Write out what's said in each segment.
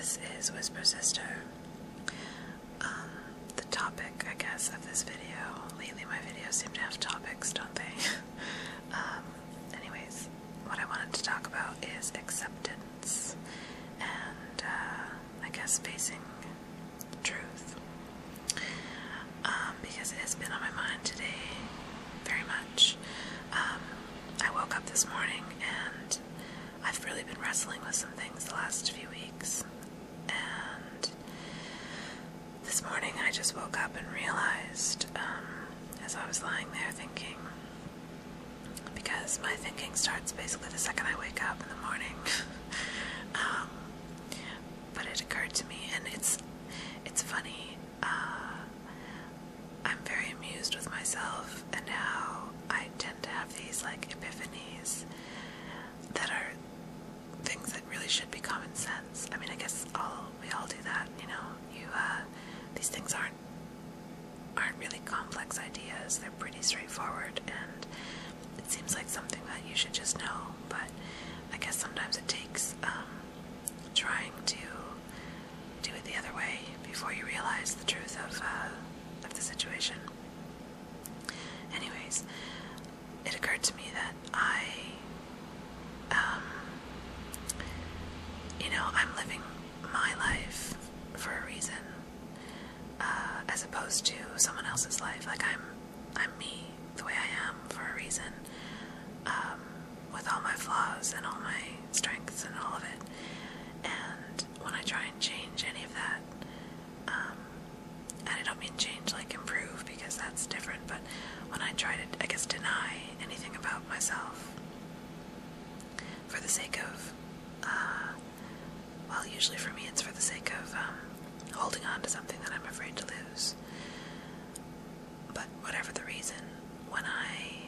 this is WhisperSister. The topic, I guess, of this video, lately my videos seem to have topics, don't they? Anyways, what I wanted to talk about is acceptance, and I guess facing truth, because it has been on my mind today, very much. I woke up this morning and I've really been wrestling with some things the last few weeks, and this morning I just woke up and realized, as I was lying there thinking, because my thinking starts basically the second I wake up in the morning, but it occurred to me, and it's funny, I'm very amused with myself and how I tend to have these like epiphanies that are things that really should be common sense. I mean, I guess we all do that, you know. These things aren't really complex ideas. They're pretty straightforward, and it seems like something that you should just know. But I guess sometimes it takes trying to do it the other way before you realize the truth of the situation. Anyways, it occurred to me that I'm living my life for a reason, as opposed to someone else's life. Like I'm me, the way I am, for a reason, with all my flaws and all my strengths and all of it. And when I try and change any of that, and I don't mean change like improve, because that's different, but when I try to, I guess, deny anything about myself for the sake of, well, usually for me it's for the sake of holding on to something that I'm afraid to lose. But whatever the reason, when I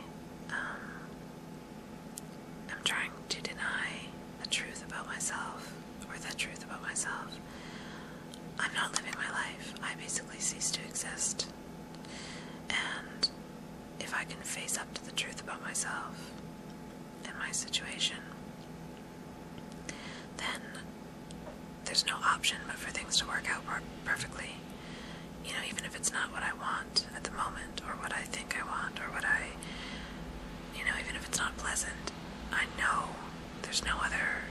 am trying to deny the truth about myself, or the truth about myself, I'm not living my life. I basically cease to exist. And if I can face up to the truth about myself and my situation, then there's no option but for things to work out perfectly. You know, even if it's not what I want at the moment, or what I think I want, or even if it's not pleasant, I know there's no other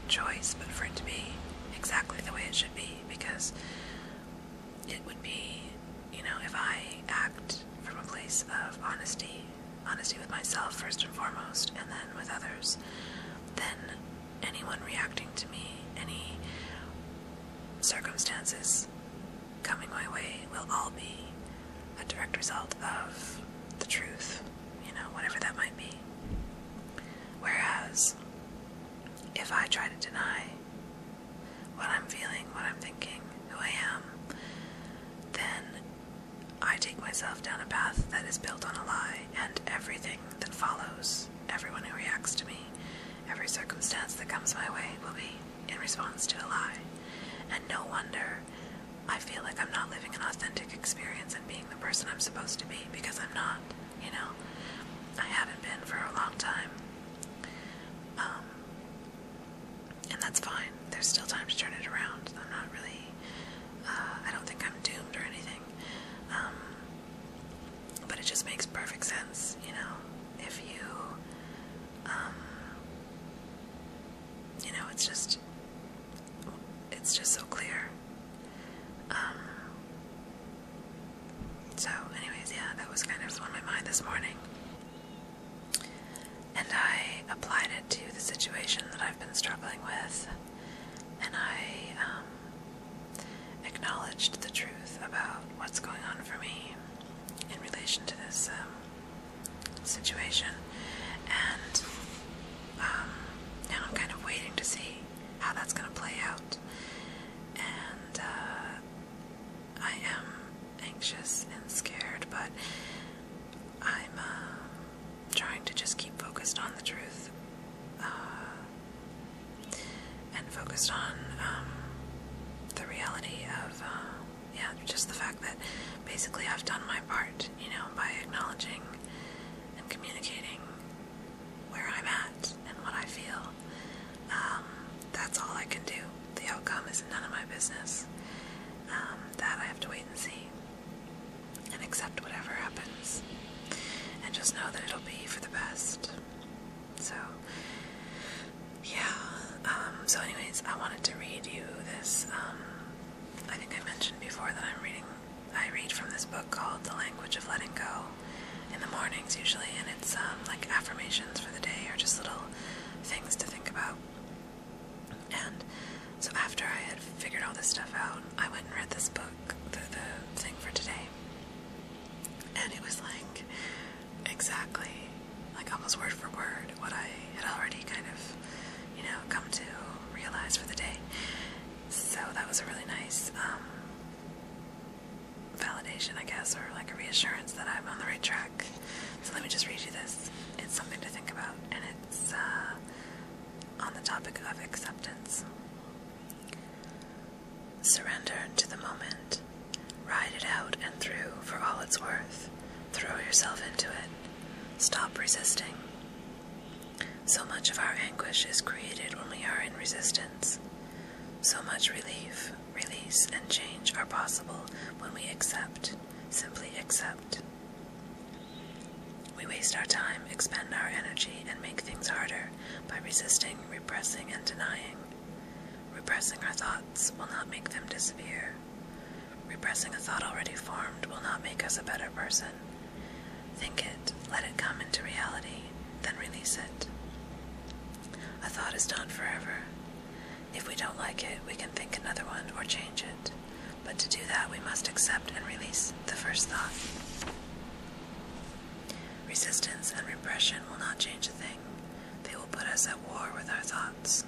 choice but for it to be exactly the way it should be, because it would be, if I act from a place of honesty with myself first and foremost, and then with others, then anyone reacting to me, any circumstances coming my way, will all be a direct result of the truth, whatever that might be. Whereas, if I try to deny what I'm feeling, what I'm thinking, who I am, then I take myself down a path that is built on a lie, and everything that follows, everyone who reacts to me, every circumstance that comes my way will be in response to a lie. And no wonder I feel like I'm not living an authentic experience and being the person I'm supposed to be, because I'm not, I haven't been for a long time. And that's fine. There's still time to turn it around. I'm not really, I don't think I'm doomed or anything. But it just makes perfect sense, if you, it's just so clear. So anyways, yeah, that was kind of on my mind this morning. And I applied it to the situation that I've been struggling with, and I acknowledged the truth about what's going on for me in relation to this situation, and now I'm kind of waiting to see how that's going to play out, and I am anxious and scared, but I'm trying to just keep focused on the truth, and focused on the reality of, just the fact that basically I've done my part, by acknowledging and communicating where I'm at and what I feel. That's all I can do. The outcome is none of my business. That I have to wait and see, and accept whatever happens, and just know that it'll be for the best. So, yeah. So anyways, I wanted to read you this. I think I mentioned before that I read from this book called The Language of Letting Go in the mornings usually, and it's like affirmations for the day, or just little things to think about. And so after I had figured all this stuff out, I went and read this book, the thing for today, and it was like exactly, like almost word for word, what I had already kind of, come to realize for the day. So that was a really nice validation, I guess, or like a reassurance that I'm on the right track. So let me just read you this. It's something to think about, and it's on the topic of acceptance. Surrender to the moment. Ride it out and through for all it's worth. Throw yourself into it. Stop resisting. So much of our anguish is created when we are in resistance. So much relief, release, and change are possible when we accept, simply accept. We waste our time, expend our energy, and make things harder by resisting, repressing, and denying. Repressing our thoughts will not make them disappear. Repressing a thought already formed will not make us a better person. Think it, let it come into reality, then release it. A thought is not forever. If we don't like it, we can think another one or change it. But to do that, we must accept and release the first thought. Resistance and repression will not change a thing. They will put us at war with our thoughts.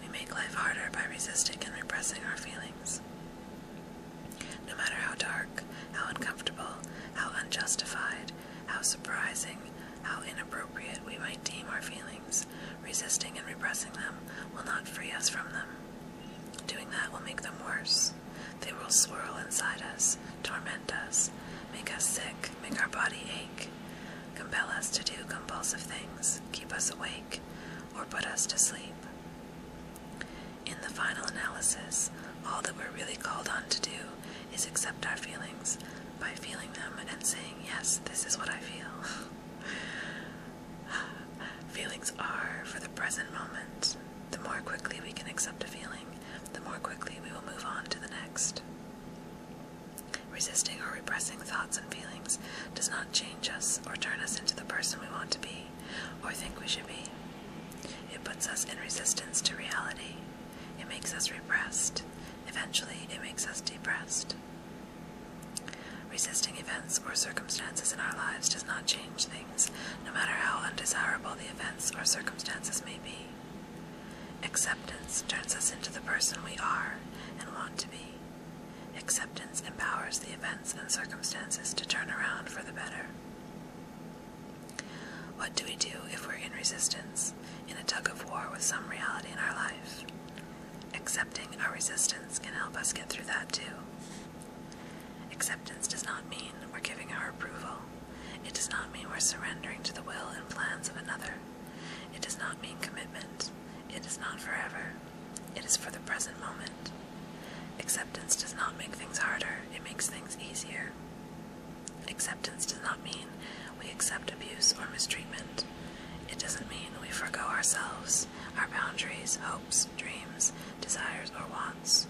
We make life harder by resisting and repressing our feelings. No matter how dark, how uncomfortable, how unjustified, how surprising, how inappropriate we might deem our feelings, resisting and repressing them will not free us from them. Doing that will make them worse. They will swirl inside us, torment us, make us sick, make our body ache, compel us to do compulsive things, keep us awake, or put us to sleep. In the final analysis, all that we're really called on to do is accept our feelings by feeling them and saying, yes, this is what I feel. Feelings are for the present moment. The more quickly we can accept a feeling, the more quickly we will move on to the next. Resisting or repressing thoughts and feelings does not change us or turn us into the person we want to be or think we should be. It puts us in resistance to reality. It makes us repressed. Eventually, it makes us depressed. Resisting events or circumstances in our lives does not change things, no matter how undesirable the events or circumstances may be. Acceptance turns us into the person we are and want to be. Acceptance empowers the events and circumstances to turn around for the better. What do we do if we're in resistance, in a tug of war with some reality in our life? Accepting our resistance can help us get through that too. Acceptance does not mean we're giving our approval. It does not mean we're surrendering to the will and plans of another. It does not mean commitment. It is not forever. It is for the present moment. Acceptance does not make things harder. It makes things easier. Acceptance does not mean we accept abuse or mistreatment. It doesn't mean we forgo ourselves, our boundaries, hopes, dreams, desires, or wants.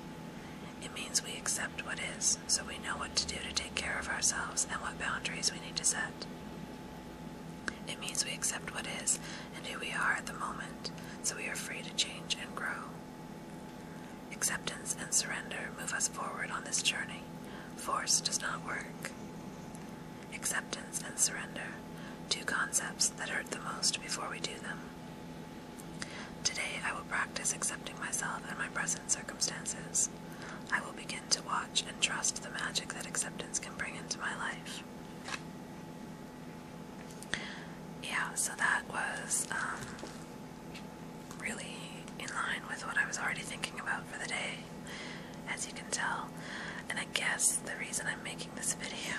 It means we accept what is, so we know what to do to take care of ourselves and what boundaries we need to set. It means we accept what is and who we are at the moment, so we are free to change and grow. Acceptance and surrender move us forward on this journey. Force does not work. Acceptance and surrender, two concepts that hurt the most before we do them. Today I will practice accepting myself and my present circumstances. I will begin to watch and trust the magic that acceptance can bring into my life. Yeah, so that was really in line with what I was already thinking about for the day, as you can tell. And I guess the reason I'm making this video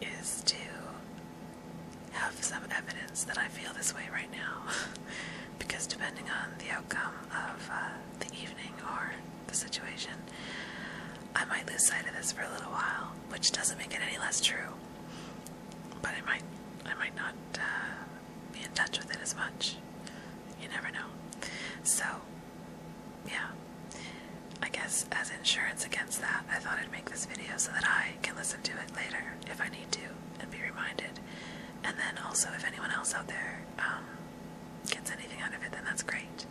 is to have some evidence that I feel this way right now. because depending on the outcome of the evening or the situation, I might lose sight of this for a little while, which doesn't make it any less true. But I might not be in touch with it as much. You never know. So, yeah. I guess as insurance against that, I thought I'd make this video so that I can listen to it later if I need to and be reminded. And then also, if anyone else out there gets anything out of it, then that's great.